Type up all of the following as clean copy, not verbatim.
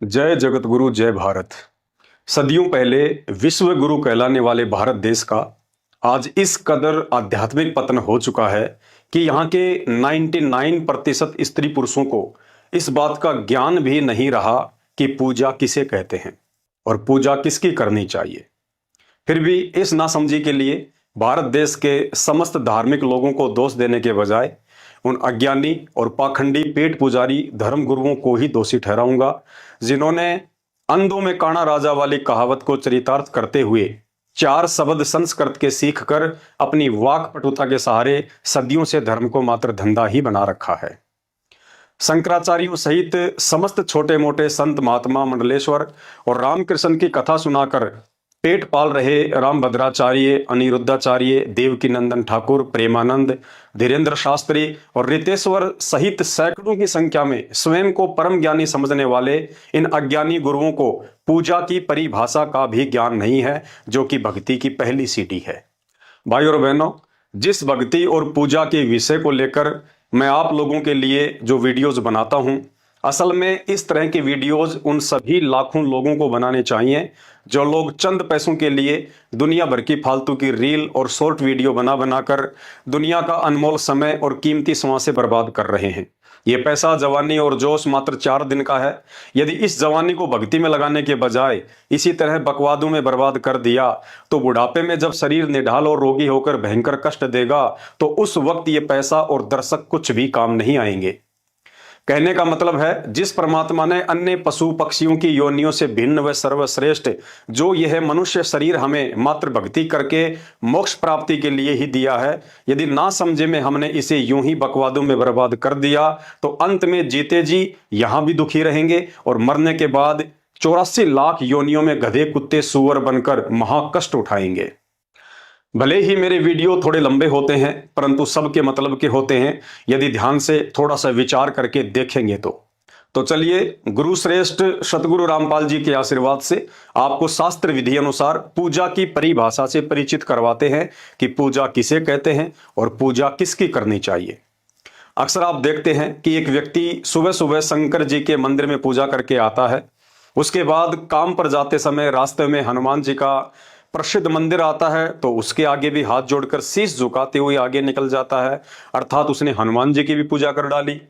जय जगत गुरु जय भारत। सदियों पहले विश्व गुरु कहलाने वाले भारत देश का आज इस कदर आध्यात्मिक पतन हो चुका है कि यहाँ के 99% स्त्री पुरुषों को इस बात का ज्ञान भी नहीं रहा कि पूजा किसे कहते हैं और पूजा किसकी करनी चाहिए। फिर भी इस नासमझी के लिए भारत देश के समस्त धार्मिक लोगों को दोष देने के बजाय उन अज्ञानी और पाखंडी पेट पुजारी धर्म गुरुओं को ही दोषी ठहराऊंगा, जिन्होंने अंधों में काना राजा वाली कहावत को चरितार्थ करते हुए 4 शब्द संस्कृत के सीख कर अपनी वाक पटुता के सहारे सदियों से धर्म को मात्र धंधा ही बना रखा है। शंकराचार्यों सहित समस्त छोटे मोटे संत महात्मा मंडलेश्वर और रामकृष्ण की कथा सुनाकर पेट पाल रहे रामभद्राचार्य, अनिरुद्धाचार्य, देवकीनंदन ठाकुर, प्रेमानंद, धीरेन्द्र शास्त्री और रितेश्वर सहित सैकड़ों की संख्या में स्वयं को परम ज्ञानी समझने वाले इन अज्ञानी गुरुओं को पूजा की परिभाषा का भी ज्ञान नहीं है, जो कि भक्ति की पहली सीढ़ी है। भाई और बहनों, जिस भक्ति और पूजा के विषय को लेकर मैं आप लोगों के लिए जो वीडियोज बनाता हूं, असल में इस तरह के वीडियोज उन सभी लाखों लोगों को बनाने चाहिए जो लोग चंद पैसों के लिए दुनिया भर की फालतू की रील और शॉर्ट वीडियो बना बनाकर दुनिया का अनमोल समय और कीमती श्वासें बर्बाद कर रहे हैं। ये पैसा, जवानी और जोश मात्र 4 दिन का है। यदि इस जवानी को भक्ति में लगाने के बजाय इसी तरह बकवादों में बर्बाद कर दिया तो बुढ़ापे में जब शरीर निढाल और रोगी होकर भयंकर कष्ट देगा तो उस वक्त ये पैसा और दर्शक कुछ भी काम नहीं आएंगे। कहने का मतलब है, जिस परमात्मा ने अन्य पशु पक्षियों की योनियों से भिन्न व सर्वश्रेष्ठ जो यह मनुष्य शरीर हमें मात्र भक्ति करके मोक्ष प्राप्ति के लिए ही दिया है, यदि ना समझे में हमने इसे यूं ही बकवादों में बर्बाद कर दिया तो अंत में जीते जी यहां भी दुखी रहेंगे और मरने के बाद 84 लाख योनियों में गधे, कुत्ते, सूअर बनकर महाकष्ट उठाएंगे। भले ही मेरे वीडियो थोड़े लंबे होते हैं, परंतु सबके मतलब के होते हैं यदि ध्यान से थोड़ा सा विचार करके देखेंगे तो चलिए गुरु श्रेष्ठ सतगुरु रामपाल जी के आशीर्वाद से आपको शास्त्र विधि अनुसार पूजा की परिभाषा से परिचित करवाते हैं कि पूजा किसे कहते हैं और पूजा किसकी करनी चाहिए। अक्सर आप देखते हैं कि एक व्यक्ति सुबह सुबह शंकर जी के मंदिर में पूजा करके आता है, उसके बाद काम पर जाते समय रास्ते में हनुमान जी का प्रसिद्ध मंदिर आता है तो उसके आगे भी हाथ जोड़कर शीश झुकाते हुए आगे निकल जाता है, अर्थात उसने हनुमान जी की भी पूजा कर डाली।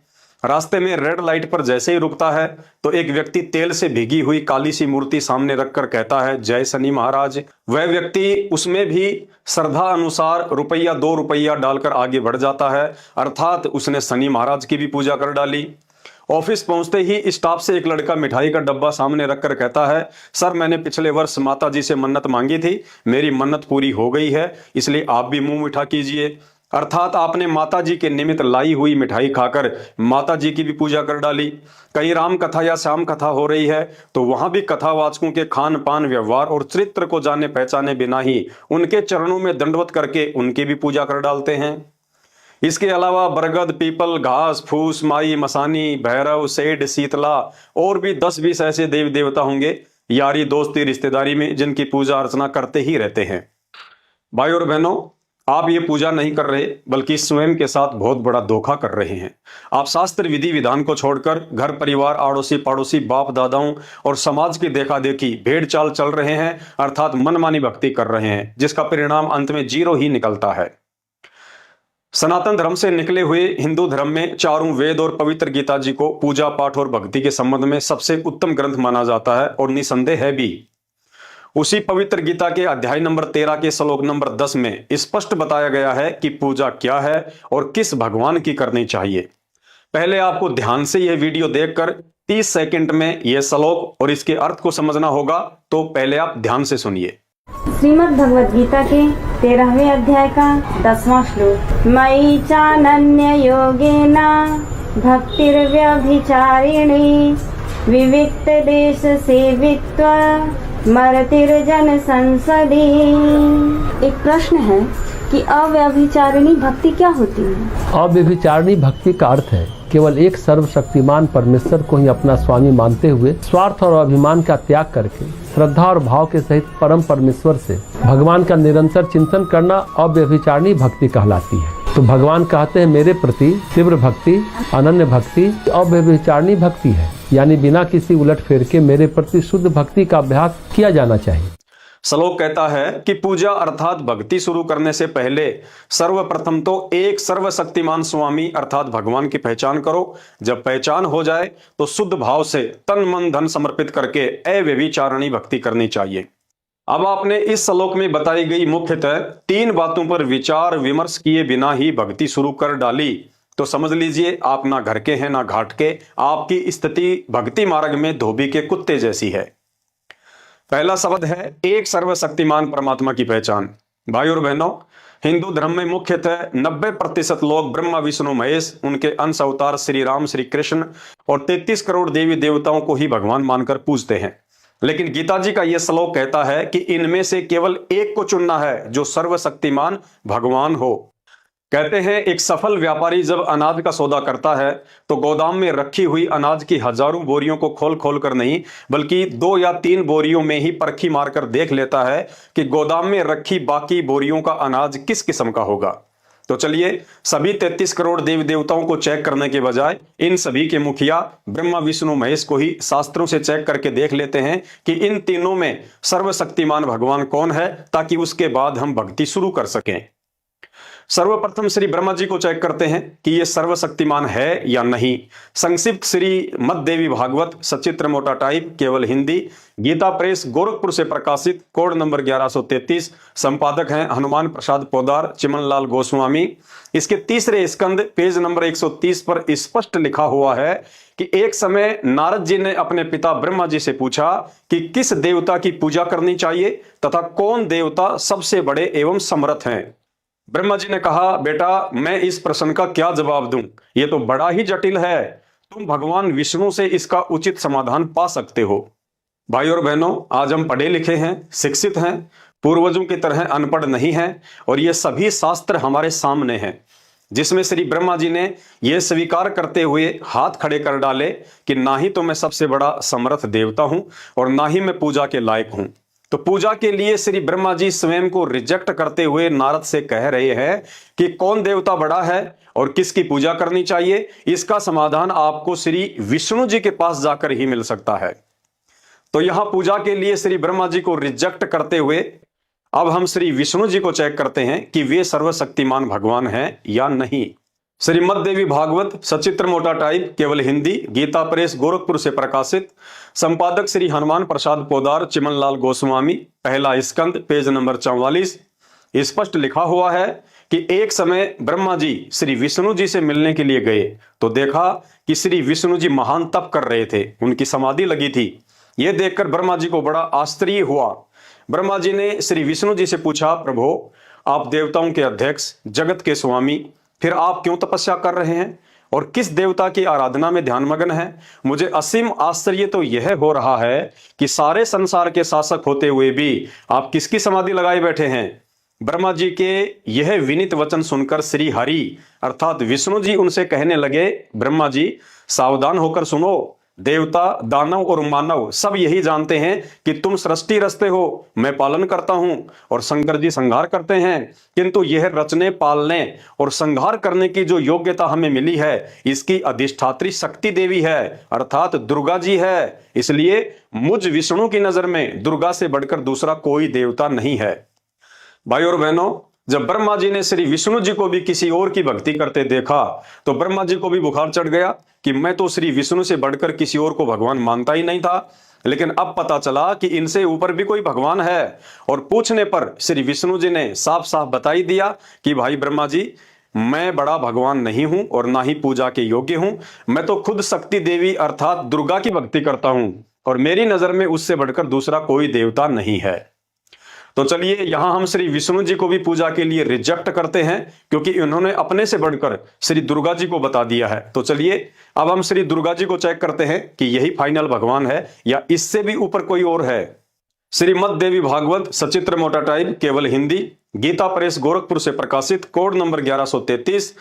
रास्ते में रेड लाइट पर जैसे ही रुकता है तो एक व्यक्ति तेल से भीगी हुई काली सी मूर्ति सामने रखकर कहता है, जय शनि महाराज। वह व्यक्ति उसमें भी श्रद्धा अनुसार रुपया 2 रुपया डालकर आगे बढ़ जाता है, अर्थात उसने शनि महाराज की भी पूजा कर डाली। ऑफिस पहुंचते ही स्टाफ से एक लड़का मिठाई का डब्बा सामने रखकर कहता है, सर मैंने पिछले वर्ष माता जी से मन्नत मांगी थी, मेरी मन्नत पूरी हो गई है, इसलिए आप भी मुंह मीठा कीजिए। अर्थात आपने माता जी के निमित्त लाई हुई मिठाई खाकर माता जी की भी पूजा कर डाली। कहीं राम कथा या श्याम कथा हो रही है तो वहां भी कथावाचकों के खान पान, व्यवहार और चरित्र को जाने पहचाने बिना ही उनके चरणों में दंडवत करके उनकी भी पूजा कर डालते हैं। इसके अलावा बरगद, पीपल, घास फूस, माई, मसानी, भैरव, सेठ, शीतला और भी 10-20 ऐसे देवी देवता होंगे यारी दोस्ती रिश्तेदारी में जिनकी पूजा अर्चना करते ही रहते हैं। भाई और बहनों, आप ये पूजा नहीं कर रहे बल्कि स्वयं के साथ बहुत बड़ा धोखा कर रहे हैं। आप शास्त्र विधि विधान को छोड़कर घर परिवार, आड़ोसी पड़ोसी, बाप दादाओं और समाज की देखा देखी भेड़ चाल चल रहे हैं, अर्थात मनमानी भक्ति कर रहे हैं, जिसका परिणाम अंत में 0 ही निकलता है। सनातन धर्म से निकले हुए हिंदू धर्म में चारों वेद और पवित्र गीता जी को पूजा पाठ और भक्ति के संबंध में सबसे उत्तम ग्रंथ माना जाता है और निसंदेह है भी। उसी पवित्र गीता के अध्याय नंबर 13 के श्लोक नंबर 10 में स्पष्ट बताया गया है कि पूजा क्या है और किस भगवान की करनी चाहिए। पहले आपको ध्यान से यह वीडियो देखकर 30 सेकंड में यह श्लोक और इसके अर्थ को समझना होगा, तो पहले आप ध्यान से सुनिए। श्रीमद् भगवद गीता के 13वें अध्याय का 10वां श्लोक, मयि चानन्य योगेन भक्तिर्व्यभिचारिणी विविक्त देश सेवित्व मरतिर्जन संसदी। एक प्रश्न है कि अव्यभिचारिणी भक्ति क्या होती है? अव्यभिचारिणी भक्ति का अर्थ है केवल एक सर्वशक्तिमान परमेश्वर को ही अपना स्वामी मानते हुए स्वार्थ और अभिमान का त्याग करके श्रद्धा और भाव के सहित परम परमेश्वर से भगवान का निरंतर चिंतन करना अव्यभिचारिणी भक्ति कहलाती है। तो भगवान कहते हैं मेरे प्रति तीव्र भक्ति, अनन्य भक्ति अव्यभिचारिणी भक्ति है। यानी बिना किसी उलटफेर के मेरे प्रति शुद्ध भक्ति का अभ्यास किया जाना चाहिए। श्लोक कहता है कि पूजा अर्थात भक्ति शुरू करने से पहले सर्वप्रथम तो एक सर्वशक्तिमान स्वामी अर्थात भगवान की पहचान करो। जब पहचान हो जाए तो शुद्ध भाव से तन मन धन समर्पित करके अव्यभिचारिणी भक्ति करनी चाहिए। अब आपने इस श्लोक में बताई गई मुख्यतः 3 बातों पर विचार विमर्श किए बिना ही भक्ति शुरू कर डाली तो समझ लीजिए आप ना घर के हैं ना घाट के, आपकी स्थिति भक्ति मार्ग में धोबी के कुत्ते जैसी है। पहला शब्द है एक सर्वशक्तिमान परमात्मा की पहचान। भाई और बहनों, हिंदू धर्म में मुख्यतः 90% लोग ब्रह्मा विष्णु महेश, उनके अंश अवतार श्री राम श्री कृष्ण और 33 करोड़ देवी देवताओं को ही भगवान मानकर पूजते हैं। लेकिन गीता जी का यह श्लोक कहता है कि इनमें से केवल एक को चुनना है जो सर्वशक्तिमान भगवान हो। कहते हैं एक सफल व्यापारी जब अनाज का सौदा करता है तो गोदाम में रखी हुई अनाज की हजारों बोरियों को खोल खोल कर नहीं बल्कि 2 या 3 बोरियों में ही परखी मारकर देख लेता है कि गोदाम में रखी बाकी बोरियों का अनाज किस किस्म का होगा। तो चलिए सभी 33 करोड़ देवी देवताओं को चेक करने के बजाय इन सभी के मुखिया ब्रह्मा विष्णु महेश को ही शास्त्रों से चेक करके देख लेते हैं कि इन तीनों में सर्वशक्तिमान भगवान कौन है, ताकि उसके बाद हम भक्ति शुरू कर सकें। सर्वप्रथम श्री ब्रह्मा जी को चेक करते हैं कि ये सर्वशक्तिमान है या नहीं। संक्षिप्त श्री मध्देवी भागवत सचित्र मोटा टाइप केवल हिंदी, गीता प्रेस गोरखपुर से प्रकाशित, कोड नंबर 1133, संपादक हैं हनुमान प्रसाद पोदार चिमनलाल गोस्वामी। इसके तीसरे स्कंद पेज नंबर 130 पर स्पष्ट लिखा हुआ है कि एक समय नारद जी ने अपने पिता ब्रह्मा जी से पूछा कि किस देवता की पूजा करनी चाहिए तथा कौन देवता सबसे बड़े एवं समर्थ हैं। ब्रह्मा जी ने कहा, बेटा मैं इस प्रश्न का क्या जवाब दूं, ये तो बड़ा ही जटिल है, तुम भगवान विष्णु से इसका उचित समाधान पा सकते हो। भाई और बहनों, आज हम पढ़े लिखे हैं, शिक्षित हैं, पूर्वजों की तरह अनपढ़ नहीं हैं और ये सभी शास्त्र हमारे सामने हैं, जिसमें श्री ब्रह्मा जी ने यह स्वीकार करते हुए हाथ खड़े कर डाले कि ना ही तो मैं सबसे बड़ा समर्थ देवता हूं और ना ही मैं पूजा के लायक हूं। तो पूजा के लिए श्री ब्रह्मा जी स्वयं को रिजेक्ट करते हुए नारद से कह रहे हैं कि कौन देवता बड़ा है और किसकी पूजा करनी चाहिए, इसका समाधान आपको श्री विष्णु जी के पास जाकर ही मिल सकता है। तो यहां पूजा के लिए श्री ब्रह्मा जी को रिजेक्ट करते हुए अब हम श्री विष्णु जी को चेक करते हैं कि वे सर्वशक्तिमान भगवान हैं या नहीं। श्रीमद देवी भागवत सचित्र मोटा टाइप केवल हिंदी, गीता प्रेस गोरखपुर से प्रकाशित, संपादक श्री हनुमान प्रसाद पोदार चिमनलाल गोस्वामी, पहला स्कंद पेज नंबर 44। स्पष्ट लिखा हुआ है कि एक समय ब्रह्मा जी श्री विष्णु जी से मिलने के लिए गए तो देखा कि श्री विष्णु जी महान तप कर रहे थे, उनकी समाधि लगी थी। यह देखकर ब्रह्मा जी को बड़ा आश्चर्य हुआ। ब्रह्मा जी ने श्री विष्णु जी से पूछा, प्रभु आप देवताओं के अध्यक्ष जगत के स्वामी, फिर आप क्यों तपस्या कर रहे हैं और किस देवता की आराधना में ध्यानमग्न है? मुझे असीम आश्चर्य तो यह हो रहा है कि सारे संसार के शासक होते हुए भी आप किसकी समाधि लगाए बैठे हैं। ब्रह्मा जी के यह विनीत वचन सुनकर श्री हरि अर्थात विष्णु जी उनसे कहने लगे, ब्रह्मा जी सावधान होकर सुनो, देवता दानव और मानव सब यही जानते हैं कि तुम सृष्टि रचते हो, मैं पालन करता हूं और शंकर जी संहार करते हैं, किंतु यह रचने पालने और संहार करने की जो योग्यता हमें मिली है इसकी अधिष्ठात्री शक्ति देवी है अर्थात दुर्गा जी है। इसलिए मुझ विष्णु की नजर में दुर्गा से बढ़कर दूसरा कोई देवता नहीं है। भाई और बहनों, जब ब्रह्मा जी ने श्री विष्णु जी को भी किसी और की भक्ति करते देखा तो ब्रह्मा जी को भी बुखार चढ़ गया कि मैं तो श्री विष्णु से बढ़कर किसी और को भगवान मानता ही नहीं था। लेकिन अब पता चला कि इनसे ऊपर भी कोई भगवान है और पूछने पर श्री विष्णु जी ने साफ साफ बता ही दिया कि भाई ब्रह्मा जी, मैं बड़ा भगवान नहीं हूं और ना ही पूजा के योग्य हूं, मैं तो खुद शक्ति देवी अर्थात दुर्गा की भक्ति करता हूं और मेरी नजर में उससे बढ़कर दूसरा कोई देवता नहीं है। तो चलिए यहां हम श्री विष्णु जी को भी पूजा के लिए रिजेक्ट करते हैं क्योंकि इन्होंने अपने से बढ़कर श्री दुर्गा जी को बता दिया है। तो चलिए अब हम श्री दुर्गा जी को चेक करते हैं कि यही फाइनल भगवान है या इससे भी ऊपर कोई और है। श्रीमद देवी भागवत सचित्र मोटा टाइप केवल हिंदी, गीता प्रेस गोरखपुर से प्रकाशित, कोड नंबर 1133,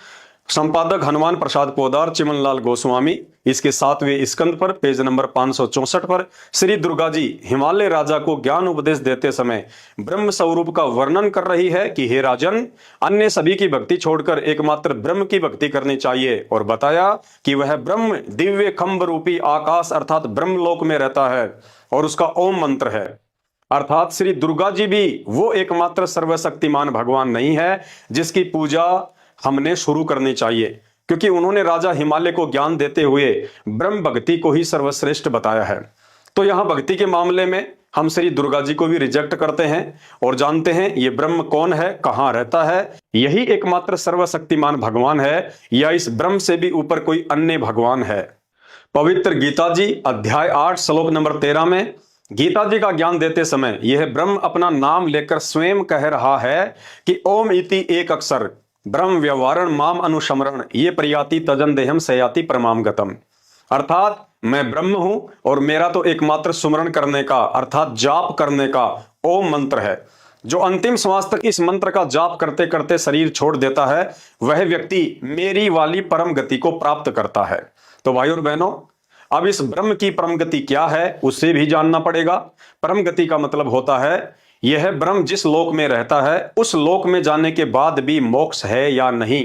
संपादक हनुमान प्रसाद पोदार, चिमनलाल गोस्वामी। इसके 7वें स्कंद पर पेज नंबर 564 पर श्री दुर्गा जी हिमालय राजा को ज्ञान उपदेश देते समय ब्रह्म स्वरूप का वर्णन कर रही है कि हे राजन, अन्य सभी की भक्ति छोड़कर एकमात्र ब्रह्म की भक्ति करनी चाहिए, और बताया कि वह ब्रह्म दिव्य खंभ रूपी आकाश अर्थात ब्रह्मलोक में रहता है और उसका ओम मंत्र है। अर्थात श्री दुर्गा जी भी वो एकमात्र सर्वशक्तिमान भगवान नहीं है जिसकी पूजा हमने शुरू करनी चाहिए, क्योंकि उन्होंने राजा हिमालय को ज्ञान देते हुए ब्रह्म भक्ति को ही सर्वश्रेष्ठ बताया है। तो यहां भक्ति के मामले में हम श्री दुर्गा जी को भी रिजेक्ट करते हैं और जानते हैं ये ब्रह्म कौन है, कहां रहता है, यही एकमात्र सर्वशक्तिमान भगवान है या इस ब्रह्म से भी ऊपर कोई अन्य भगवान है। पवित्र गीता जी अध्याय 8 श्लोक नंबर 13 में गीता जी का ज्ञान देते समय यह ब्रह्म अपना नाम लेकर स्वयं कह रहा है कि ओम इति एक अक्षर ब्रह्म व्यवहारण माम अनुशमरण ये प्रयाति तजन देहम सयाति परमाम गतम। अर्थात मैं ब्रह्म हूं और मेरा तो एकमात्र सुमरण करने का अर्थात जाप करने का ओम मंत्र है। जो अंतिम श्वास तक इस मंत्र का जाप करते करते शरीर छोड़ देता है वह व्यक्ति मेरी वाली परम गति को प्राप्त करता है। तो भाई और बहनों, अब इस ब्रह्म की परम गति क्या है उसे भी जानना पड़ेगा। परम गति का मतलब होता है यह ब्रह्म जिस लोक में रहता है उस लोक में जाने के बाद भी मोक्ष है या नहीं,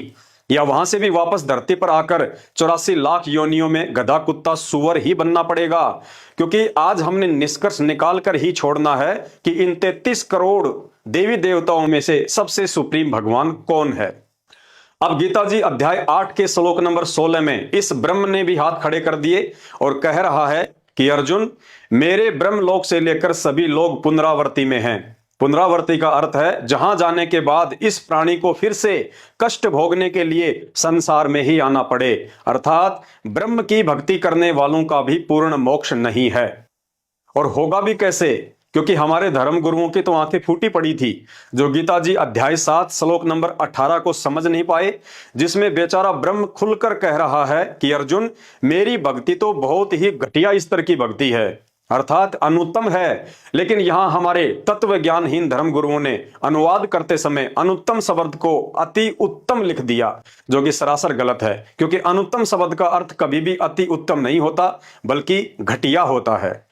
या वहां से भी वापस धरती पर आकर 84 लाख योनियों में गधा कुत्ता सुअर ही बनना पड़ेगा। क्योंकि आज हमने निष्कर्ष निकाल कर ही छोड़ना है कि इन 33 करोड़ देवी देवताओं में से सबसे सुप्रीम भगवान कौन है। अब गीता जी अध्याय 8 के श्लोक नंबर 16 में इस ब्रह्म ने भी हाथ खड़े कर दिए और कह रहा है कि अर्जुन, मेरे ब्रह्मलोक से लेकर सभी लोग पुनरावर्ती में हैं। पुनरावर्ती का अर्थ है जहां जाने के बाद इस प्राणी को फिर से कष्ट भोगने के लिए संसार में ही आना पड़े। अर्थात ब्रह्म की भक्ति करने वालों का भी पूर्ण मोक्ष नहीं है। और होगा भी कैसे? क्योंकि हमारे धर्म गुरुओं की तो आंखें फूटी पड़ी थी, जो गीता जी अध्याय 7 श्लोक नंबर 18 को समझ नहीं पाए, जिसमें बेचारा ब्रह्म खुलकर कह रहा है कि अर्जुन, मेरी भक्ति तो बहुत ही घटिया स्तर की भक्ति है, अर्थात अनुत्तम है। लेकिन यहां हमारे तत्व ज्ञानहीन धर्म गुरुओं ने अनुवाद करते समय अनुत्तम शब्द को अति उत्तम लिख दिया, जो कि सरासर गलत है। क्योंकि अनुत्तम शब्द का अर्थ कभी भी अति उत्तम नहीं होता, बल्कि घटिया होता है।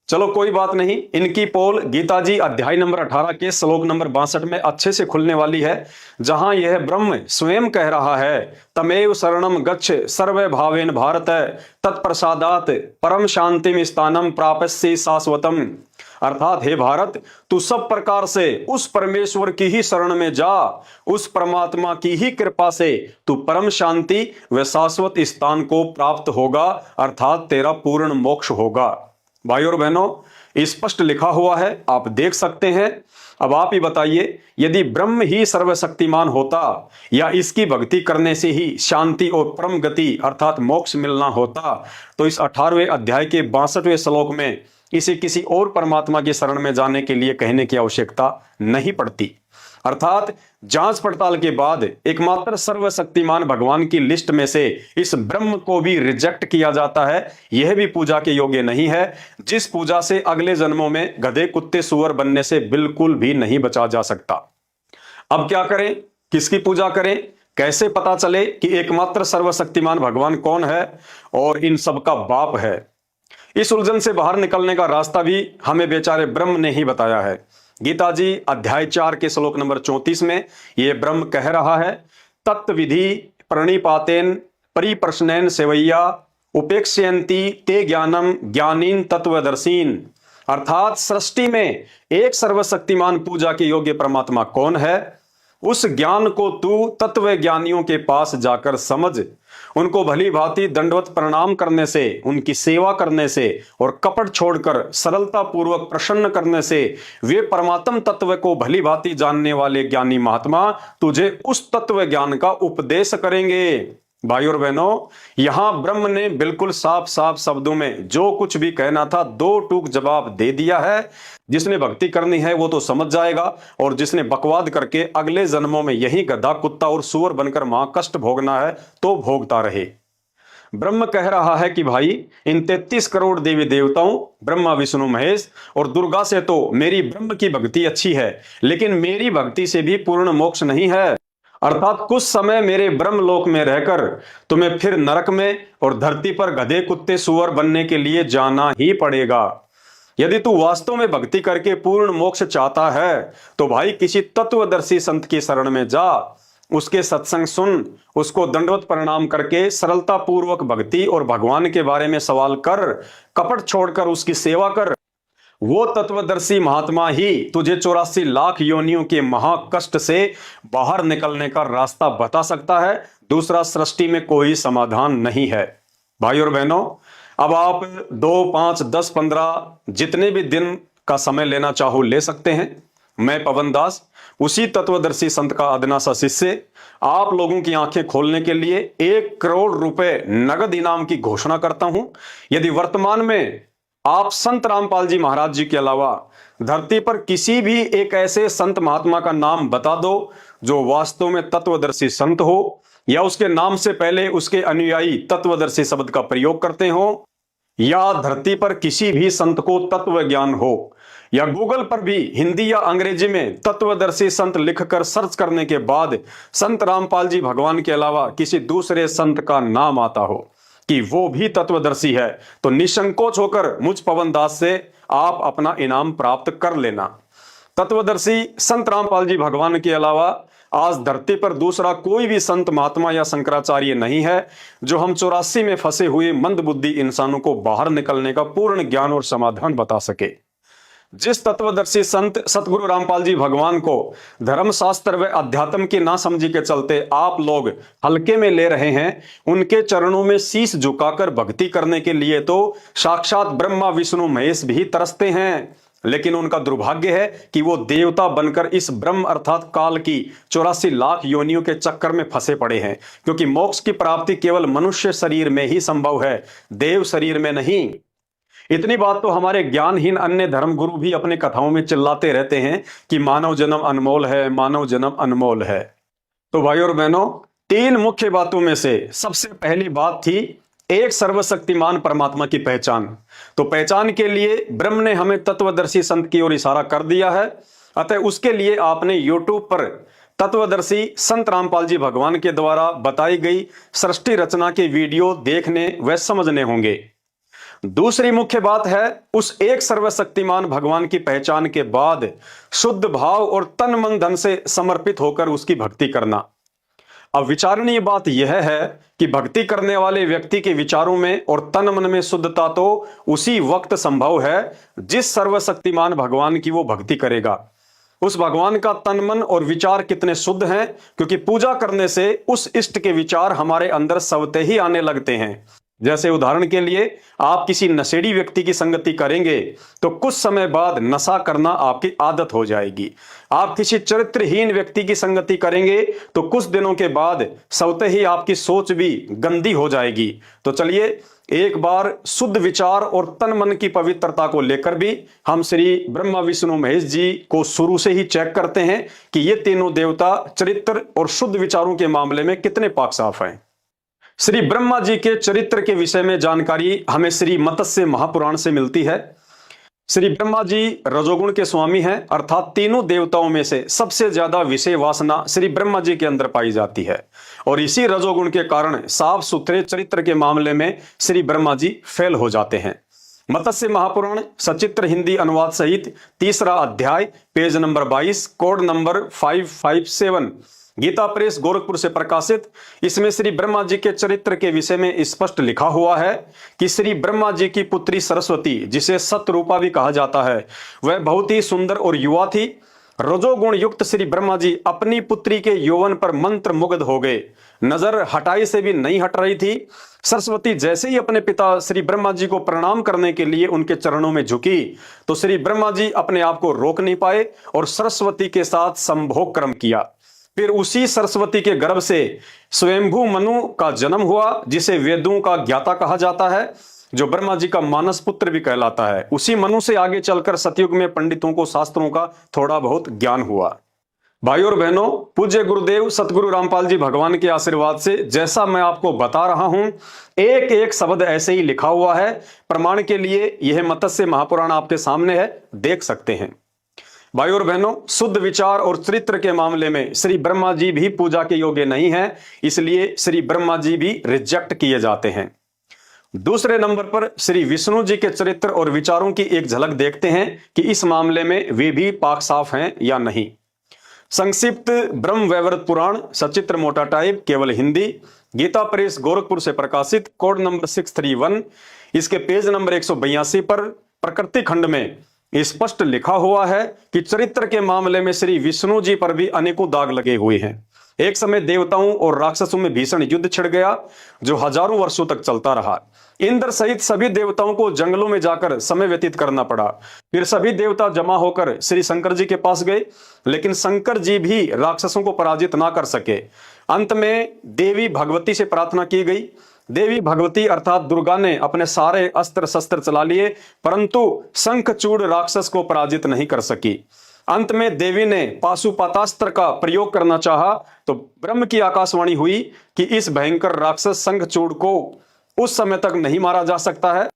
चलो कोई बात नहीं, इनकी पोल गीता जी अध्याय नंबर 18 के श्लोक नंबर 62 में अच्छे से खुलने वाली है, जहां यह ब्रह्म स्वयं कह रहा है तमेव शरणम गच्छ सर्वे भावेन भारत तत्प्रसादात परम शांतिम स्थानम प्राप्स्यसि शाश्वतम। अर्थात हे भारत, तू सब प्रकार से उस परमेश्वर की ही शरण में जा, उस परमात्मा की ही कृपा से तू परम शांति व शाश्वत स्थान को प्राप्त होगा, अर्थात तेरा पूर्ण मोक्ष होगा। भाई और बहनों, स्पष्ट लिखा हुआ है, आप देख सकते हैं। अब आप ही बताइए, यदि ब्रह्म ही सर्वशक्तिमान होता या इसकी भक्ति करने से ही शांति और परम गति अर्थात मोक्ष मिलना होता, तो इस 18वें अध्याय के 62वें श्लोक में इसे किसी और परमात्मा की शरण में जाने के लिए कहने की आवश्यकता नहीं पड़ती। अर्थात जांच पड़ताल के बाद एकमात्र सर्वशक्तिमान भगवान की लिस्ट में से इस ब्रह्म को भी रिजेक्ट किया जाता है। यह भी पूजा के योग्य नहीं है, जिस पूजा से अगले जन्मों में गधे कुत्ते सुअर बनने से बिल्कुल भी नहीं बचा जा सकता। अब क्या करें, किसकी पूजा करें, कैसे पता चले कि एकमात्र सर्वशक्तिमान भगवान कौन है और इन सब का बाप है? इस उलझन से बाहर निकलने का रास्ता भी हमें बेचारे ब्रह्म ने ही बताया है। गीता जी अध्याय 4 के श्लोक नंबर 34 में यह ब्रह्म कह रहा है तत्विधि प्रणिपातेन परिप्रश्नेन सेवैया उपेक्षयन्ति ते ज्ञानम ज्ञानीन तत्वदर्शीन। अर्थात सृष्टि में एक सर्वशक्तिमान पूजा के योग्य परमात्मा कौन है, उस ज्ञान को तू तत्व ज्ञानियों के पास जाकर समझ। उनको भली भांति दंडवत प्रणाम करने से, उनकी सेवा करने से और कपट छोड़कर सरलता पूर्वक प्रसन्न करने से वे परमात्म तत्व को भली भांति जानने वाले ज्ञानी महात्मा तुझे उस तत्व ज्ञान का उपदेश करेंगे। भाई और बहनों, यहां ब्रह्म ने बिल्कुल साफ साफ शब्दों में जो कुछ भी कहना था दो टूक जवाब दे दिया है। जिसने भक्ति करनी है वो तो समझ जाएगा, और जिसने बकवाद करके अगले जन्मों में यही गधा कुत्ता और सुअर बनकर वहां कष्ट भोगना है तो भोगता रहे। ब्रह्म कह रहा है कि भाई, इन 33 करोड़ देवी देवताओं ब्रह्मा विष्णु महेश और दुर्गा से तो मेरी ब्रह्म की भक्ति अच्छी है, लेकिन मेरी भक्ति से भी पूर्ण मोक्ष नहीं है। अर्थात कुछ समय मेरे ब्रह्मलोक में रहकर तुम्हें फिर नरक में और धरती पर गधे कुत्ते सुअर बनने के लिए जाना ही पड़ेगा। यदि तू वास्तव में भक्ति करके पूर्ण मोक्ष चाहता है तो भाई किसी तत्वदर्शी संत की शरण में जा, उसके सत्संग सुन, उसको दंडवत प्रणाम करके सरलता पूर्वक भक्ति और भगवान के बारे में सवाल कर, कपट छोड़कर उसकी सेवा कर। वो तत्वदर्शी महात्मा ही तुझे 84 लाख योनियों के महाकष्ट से बाहर निकलने का रास्ता बता सकता है। दूसरा सृष्टि में कोई समाधान नहीं है। भाई और बहनों, अब आप 2, 5, 10, 15 जितने भी दिन का समय लेना चाहो ले सकते हैं। मैं पवन दास, उसी तत्वदर्शी संत का अदना सा शिष्य, आप लोगों की आंखें खोलने के लिए 1 करोड़ रुपए नगद इनाम की घोषणा करता हूं। यदि वर्तमान में आप संत रामपाल जी महाराज जी के अलावा धरती पर किसी भी एक ऐसे संत महात्मा का नाम बता दो जो वास्तव में तत्वदर्शी संत हो, या उसके नाम से पहले उसके अनुयायी तत्वदर्शी शब्द का प्रयोग करते हो, या धरती पर किसी भी संत को तत्व ज्ञान हो, या गूगल पर भी हिंदी या अंग्रेजी में तत्वदर्शी संत लिखकर सर्च करने के बाद संत रामपाल जी भगवान के अलावा किसी दूसरे संत का नाम आता हो कि वो भी तत्वदर्शी है, तो निसंकोच होकर मुझ पवन दास से आप अपना इनाम प्राप्त कर लेना। तत्वदर्शी संत रामपाल जी भगवान के अलावा आज धरती पर दूसरा कोई भी संत महात्मा या शंकराचार्य नहीं है जो हम 84 में फंसे हुए मंदबुद्धि इंसानों को बाहर निकलने का पूर्ण ज्ञान और समाधान बता सके। जिस तत्वदर्शी संत सतगुरु रामपाल जी भगवान को धर्मशास्त्र व अध्यात्म की नासमझी के चलते आप लोग हल्के में ले रहे हैं, उनके चरणों में शीश झुकाकर भक्ति करने के लिए तो साक्षात ब्रह्मा विष्णु महेश भी तरसते हैं। लेकिन उनका दुर्भाग्य है कि वो देवता बनकर इस ब्रह्म अर्थात काल की 84 लाख योनियों के चक्कर में फंसे पड़े हैं, क्योंकि मोक्ष की प्राप्ति केवल मनुष्य शरीर में ही संभव है, देव शरीर में नहीं। इतनी बात तो हमारे ज्ञानहीन अन्य धर्मगुरु भी अपने कथाओं में चिल्लाते रहते हैं कि मानव जन्म अनमोल है, मानव जन्म अनमोल है। तो भाई और बहनों, 3 मुख्य बातों में से सबसे पहली बात थी एक सर्वशक्तिमान परमात्मा की पहचान। तो पहचान के लिए ब्रह्म ने हमें तत्वदर्शी संत की ओर इशारा कर दिया है, अतः उसके लिए आपने YouTube पर तत्वदर्शी संत रामपाल जी भगवान के द्वारा बताई गई सृष्टि रचना के वीडियो देखने व समझने होंगे। दूसरी मुख्य बात है उस एक सर्वशक्तिमान भगवान की पहचान के बाद शुद्ध भाव और तन मन धन से समर्पित होकर उसकी भक्ति करना। अब विचारणीय बात यह है कि भक्ति करने वाले व्यक्ति के विचारों में और तन मन में शुद्धता तो उसी वक्त संभव है जिस सर्वशक्तिमान भगवान की वो भक्ति करेगा। उस भगवान का तन मन और विचार कितने शुद्ध हैं, क्योंकि पूजा करने से उस इष्ट के विचार हमारे अंदर स्वतः ही आने लगते हैं। जैसे उदाहरण के लिए आप किसी नशेड़ी व्यक्ति की संगति करेंगे तो कुछ समय बाद नशा करना आपकी आदत हो जाएगी। आप किसी चरित्रहीन व्यक्ति की संगति करेंगे तो कुछ दिनों के बाद स्वतः ही आपकी सोच भी गंदी हो जाएगी। तो चलिए एक बार शुद्ध विचार और तन मन की पवित्रता को लेकर भी हम श्री ब्रह्मा विष्णु महेश जी को शुरू से ही चेक करते हैं कि ये तीनों देवता चरित्र और शुद्ध विचारों के मामले में कितने पाक साफ हैं। श्री ब्रह्मा जी के चरित्र के विषय में जानकारी हमें श्री मत्स्य महापुराण से मिलती है। श्री ब्रह्मा जी रजोगुण के स्वामी हैं, अर्थात तीनों देवताओं में से सबसे ज्यादा विषय वासना श्री ब्रह्मा जी के अंदर पाई जाती है, और इसी रजोगुण के कारण साफ सुथरे चरित्र के मामले में श्री ब्रह्मा जी फेल हो जाते हैं। मत्स्य महापुराण सचित्र हिंदी अनुवाद सहित 3रा अध्याय, page number 22, code number 557, Gita press Gorakhpur से प्रकाशित। इसमें श्री ब्रह्मा जी के चरित्र के विषय में स्पष्ट लिखा हुआ है कि श्री ब्रह्मा जी की पुत्री सरस्वती, जिसे सतरूपा भी कहा जाता है, वह बहुत ही सुंदर और युवा थी। रजोगुण युक्त श्री ब्रह्मा जी अपनी पुत्री के यौवन पर मंत्र मुग्ध हो गए, नजर हटाई से भी नहीं हट रही थी। सरस्वती जैसे ही अपने पिता श्री ब्रह्मा जी को प्रणाम करने के लिए उनके चरणों में झुकी तो श्री ब्रह्मा जी अपने आप को रोक नहीं पाए और सरस्वती के साथ संभोग कर्म किया। फिर उसी सरस्वती के गर्भ से स्वयंभू मनु का जन्म हुआ, जिसे वेदों का ज्ञाता कहा जाता है, जो ब्रह्मा जी का मानस पुत्र भी कहलाता है। उसी मनु से आगे चलकर सतयुग में पंडितों को शास्त्रों का थोड़ा बहुत ज्ञान हुआ। भाई और बहनों, पूज्य गुरुदेव सतगुरु रामपाल जी भगवान के आशीर्वाद से जैसा मैं आपको बता रहा हूं, एक एक शब्द ऐसे ही लिखा हुआ है। प्रमाण के लिए यह मत्स्य महापुराण आपके सामने है, देख सकते हैं। भाई और बहनों, शुद्ध विचार और चरित्र के मामले में श्री ब्रह्मा जी भी पूजा के योग्य नहीं है, इसलिए श्री ब्रह्मा जी भी रिजेक्ट किए जाते हैं। दूसरे नंबर पर श्री विष्णु जी के चरित्र और विचारों की एक झलक देखते हैं कि इस मामले में वे भी पाक साफ हैं या नहीं। संक्षिप्त ब्रह्म वैवर्त पुराण, सचित्र मोटा टाइप, केवल हिंदी, गीता प्रेस गोरखपुर से प्रकाशित, कोड नंबर 631, इसके पेज नंबर 182 पर प्रकृति खंड में स्पष्ट लिखा हुआ है कि चरित्र के मामले में श्री विष्णु जी पर भी अनेकों दाग लगे हुए हैं। एक समय देवताओं और राक्षसों में भीषण युद्ध छिड़ गया जो हजारों वर्षों तक चलता रहा। इंद्र सहित सभी देवताओं को जंगलों में जाकर समय व्यतीत करना पड़ा। फिर सभी देवता जमा होकर श्री शंकर जी के पास गए, लेकिन शंकर जी भी राक्षसों को पराजित ना कर सके। अंत में देवी भगवती से प्रार्थना की गई। देवी भगवती अर्थात दुर्गा ने अपने सारे अस्त्र शस्त्र चला लिए, परंतु शंखचूड़ राक्षस को पराजित नहीं कर सकी। अंत में देवी ने पाशुपतास्त्र का प्रयोग करना चाहा तो ब्रह्म की आकाशवाणी हुई कि इस भयंकर राक्षस शंखचूड़ को उस समय तक नहीं मारा जा सकता है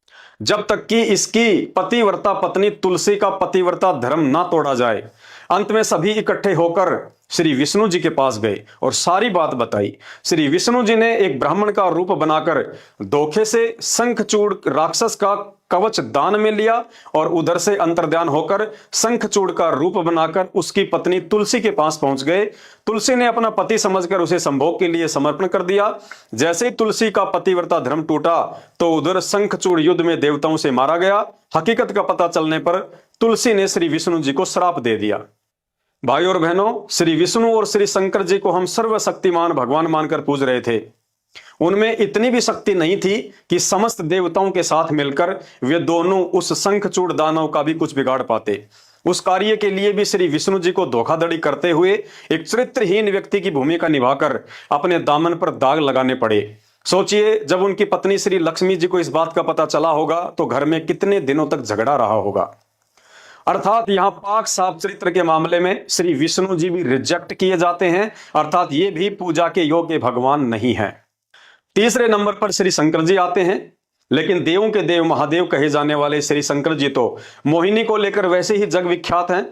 जब तक कि इसकी पतिव्रता पत्नी तुलसी का पतिव्रता धर्म ना तोड़ा जाए। अंत में सभी इकट्ठे होकर श्री विष्णु जी के पास गए और सारी बात बताई। श्री विष्णु जी ने एक ब्राह्मण का रूप बनाकर धोखे से शंखचूड़ राक्षस का कवच दान में लिया और उधर से अंतर्ध्यान होकर शंखचूड़ का रूप बनाकर उसकी पत्नी तुलसी के पास पहुंच गए। तुलसी ने अपना पति समझकर उसे संभोग के लिए समर्पण कर दिया। जैसे ही तुलसी का पतिव्रता धर्म टूटा तो उधर शंखचूड़ युद्ध में देवताओं से मारा गया। हकीकत का पता चलने पर तुलसी ने श्री विष्णु जी को श्राप दे दिया। भाई और बहनों, श्री विष्णु और श्री शंकर जी को हम सर्वशक्तिमान भगवान मानकर पूज रहे थे। उनमें इतनी भी शक्ति नहीं थी कि समस्त देवताओं के साथ मिलकर वे दोनों उस शंखचूड़ दानव का भी कुछ बिगाड़ पाते। उस कार्य के लिए भी श्री विष्णु जी को धोखाधड़ी करते हुए एक चरित्रहीन व्यक्ति की भूमिका निभाकर अपने दामन पर दाग लगाने पड़े। सोचिए, जब उनकी पत्नी श्री लक्ष्मी जी को इस बात का पता चला होगा तो घर में कितने दिनों तक झगड़ा रहा होगा। अर्थात यहाँ पाक साफ चरित्र के मामले में श्री विष्णु जी भी रिजेक्ट किए जाते हैं, अर्थात ये भी पूजा के योग्य भगवान नहीं है। तीसरे नंबर पर श्री शंकर जी आते हैं, लेकिन देवों के देव महादेव कहे जाने वाले श्री शंकर जी तो मोहिनी को लेकर वैसे ही जग विख्यात हैं।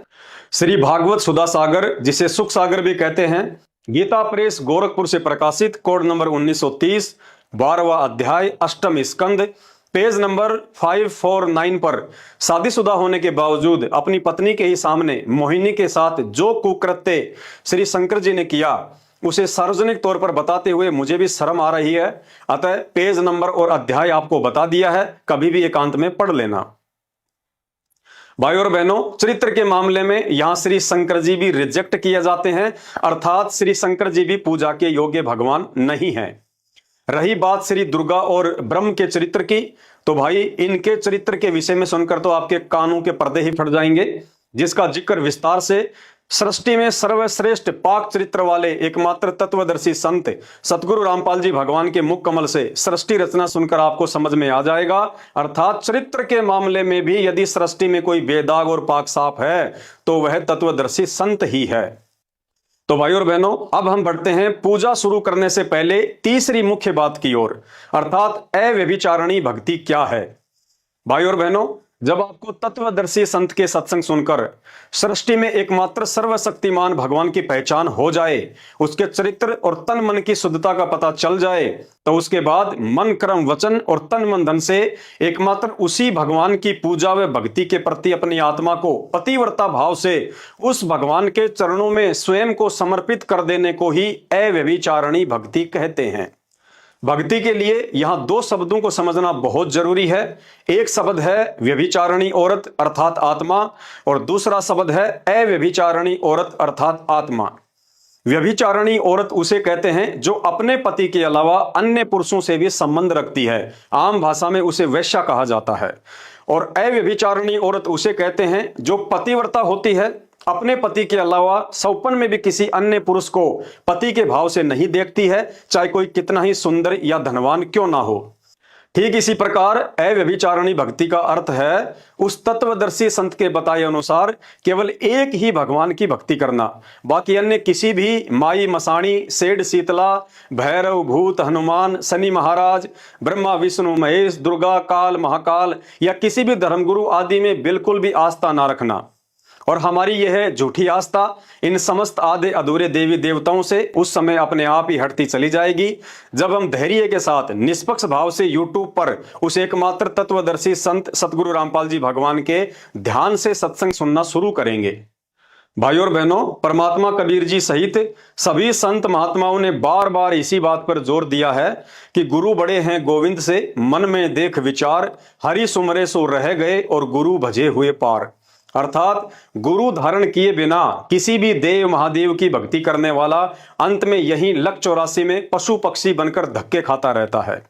श्री भागवत सुधा सागर, जिसे सुख सागर भी कहते हैं, गीता प्रेस गोरखपुर से प्रकाशित, कोड नंबर 1930, 12वां अध्याय, 8वां स्कंद, पेज नंबर 549 पर शादीशुदा होने के बावजूद अपनी पत्नी के ही सामने मोहिनी के साथ जो कुकृत्य श्री शंकर जी ने किया उसे सार्वजनिक तौर पर बताते हुए मुझे भी शर्म आ रही है। अतः पेज नंबर और अध्याय आपको बता दिया है, कभी भी एकांत में पढ़ लेना। भाई और बहनों, चरित्र के मामले में यहां श्री शंकर जी भी रिजेक्ट किए जाते हैं, अर्थात श्री शंकर जी भी पूजा के योग्य भगवान नहीं है। रही बात श्री दुर्गा और ब्रह्म के चरित्र की, तो भाई इनके चरित्र के विषय में सुनकर तो आपके कानों के पर्दे ही फट जाएंगे, जिसका जिक्र विस्तार से सृष्टि में सर्वश्रेष्ठ पाक चरित्र वाले एकमात्र तत्वदर्शी संत सतगुरु रामपाल जी भगवान के मुख कमल से सृष्टि रचना सुनकर आपको समझ में आ जाएगा। अर्थात चरित्र के मामले में भी यदि सृष्टि में कोई बेदाग और पाक साफ है तो वह तत्वदर्शी संत ही है। तो भाई और बहनों, अब हम बढ़ते हैं पूजा शुरू करने से पहले तीसरी मुख्य बात की ओर, अर्थात अव्यभिचारिणी भक्ति क्या है। भाई और बहनों, जब आपको तत्वदर्शी संत के सत्संग सुनकर सृष्टि में एकमात्र सर्वशक्तिमान भगवान की पहचान हो जाए, उसके चरित्र और तन मन की शुद्धता का पता चल जाए, तो उसके बाद मन कर्म वचन और तन मन धन से एकमात्र उसी भगवान की पूजा व भक्ति के प्रति अपनी आत्मा को पतिव्रता भाव से उस भगवान के चरणों में स्वयं को समर्पित कर देने को ही अव्यभिचारिणी भक्ति कहते हैं। भक्ति के लिए यहां दो शब्दों को समझना बहुत जरूरी है। एक शब्द है व्यभिचारिणी औरत अर्थात आत्मा, और दूसरा शब्द है अव्यभिचारिणी औरत अर्थात आत्मा। व्यभिचारिणी औरत उसे कहते हैं जो अपने पति के अलावा अन्य पुरुषों से भी संबंध रखती है, आम भाषा में उसे वैश्या कहा जाता है। और अव्यभिचारिणी औरत उसे कहते हैं जो पतिव्रता होती है, अपने पति के अलावा सौपन में भी किसी अन्य पुरुष को पति के भाव से नहीं देखती है, चाहे कोई कितना ही सुंदर या धनवान क्यों ना हो। ठीक इसी प्रकार अव्यभिचारिणी भक्ति का अर्थ है उस तत्वदर्शी संत के बताए अनुसार केवल एक ही भगवान की भक्ति करना, बाकी अन्य किसी भी माई मसाणी, सेठ शीतला, भैरव, भूत, हनुमान, शनि महाराज, ब्रह्मा, विष्णु, महेश, दुर्गा, काल, महाकाल या किसी भी धर्मगुरु आदि में बिल्कुल भी आस्था ना रखना। और हमारी यह झूठी आस्था इन समस्त आधे अधूरे देवी देवताओं से उस समय अपने आप ही हटती चली जाएगी जब हम धैर्य के साथ निष्पक्ष भाव से YouTube पर उस एकमात्र तत्वदर्शी संत सतगुरु रामपाल जी भगवान के ध्यान से सत्संग सुनना शुरू करेंगे। भाइयों और बहनों, परमात्मा कबीर जी सहित सभी संत महात्माओं ने बार बार इसी बात पर जोर दिया है कि गुरु बड़े हैं गोविंद से, मन में देख विचार, हरि सुमरे सो रह गए और गुरु भजे हुए पार। अर्थात गुरु धारण किए बिना किसी भी देव महादेव की भक्ति करने वाला अंत में यही लक 84 में पशु पक्षी बनकर धक्के खाता रहता है।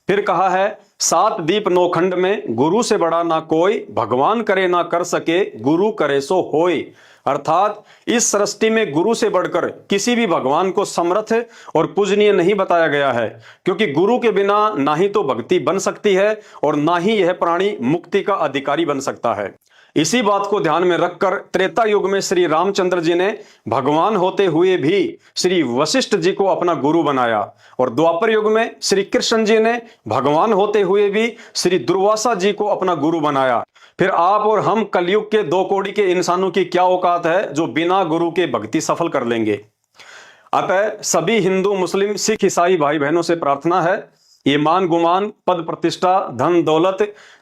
फिर कहा है, 7 दीप 9 खंड में गुरु से बड़ा ना कोई, भगवान करे ना कर सके, गुरु करे सो होय। अर्थात इस सृष्टि में गुरु से बढ़कर किसी भी भगवान को समर्थ और पूजनीय नहीं बताया गया है, क्योंकि गुरु के बिना ना ही तो भक्ति बन सकती है और ना ही यह प्राणी मुक्ति का अधिकारी बन सकता है। इसी बात को ध्यान में रखकर त्रेता युग में श्री रामचंद्र जी ने भगवान होते हुए भी श्री वशिष्ठ जी को अपना गुरु बनाया और द्वापर युग में श्री कृष्ण जी ने भगवान होते हुए भी श्री दुर्वासा जी को अपना गुरु बनाया। फिर आप और हम कलयुग के 2 कौड़ी के इंसानों की क्या औकात है जो बिना गुरु के भक्ति सफल कर लेंगे। अतः सभी हिंदू मुस्लिम सिख ईसाई भाई बहनों से प्रार्थना है, ईमान गुमान, पद प्रतिष्ठा, धन दौलत,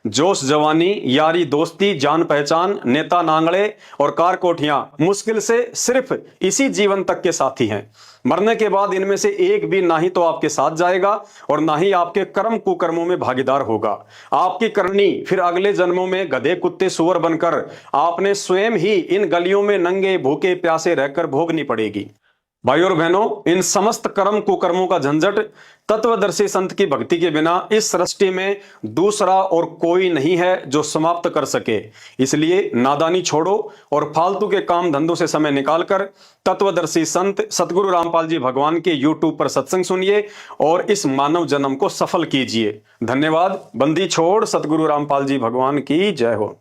जोश जवानी, यारी दोस्ती, जान पहचान, नेता नांगड़े और कार कोठियां मुश्किल से सिर्फ इसी जीवन तक के साथी हैं। मरने के बाद इनमें से एक भी ना ही तो आपके साथ जाएगा और ना ही आपके कर्म कुकर्मों में भागीदार होगा। आपकी करनी फिर अगले जन्मों में गधे कुत्ते सुअर बनकर आपने स्वयं ही इन गलियों में नंगे भूखे प्यासे रहकर भोगनी पड़ेगी। भाइयों और बहनों, इन समस्त कर्म कुकर्मों का झंझट तत्वदर्शी संत की भक्ति के बिना इस सृष्टि में दूसरा और कोई नहीं है जो समाप्त कर सके। इसलिए नादानी छोड़ो और फालतू के काम धंधों से समय निकालकर तत्वदर्शी संत सतगुरु रामपाल जी भगवान के YouTube पर सत्संग सुनिए और इस मानव जन्म को सफल कीजिए। धन्यवाद। बंदी छोड़ सतगुरु रामपाल जी भगवान की जय हो।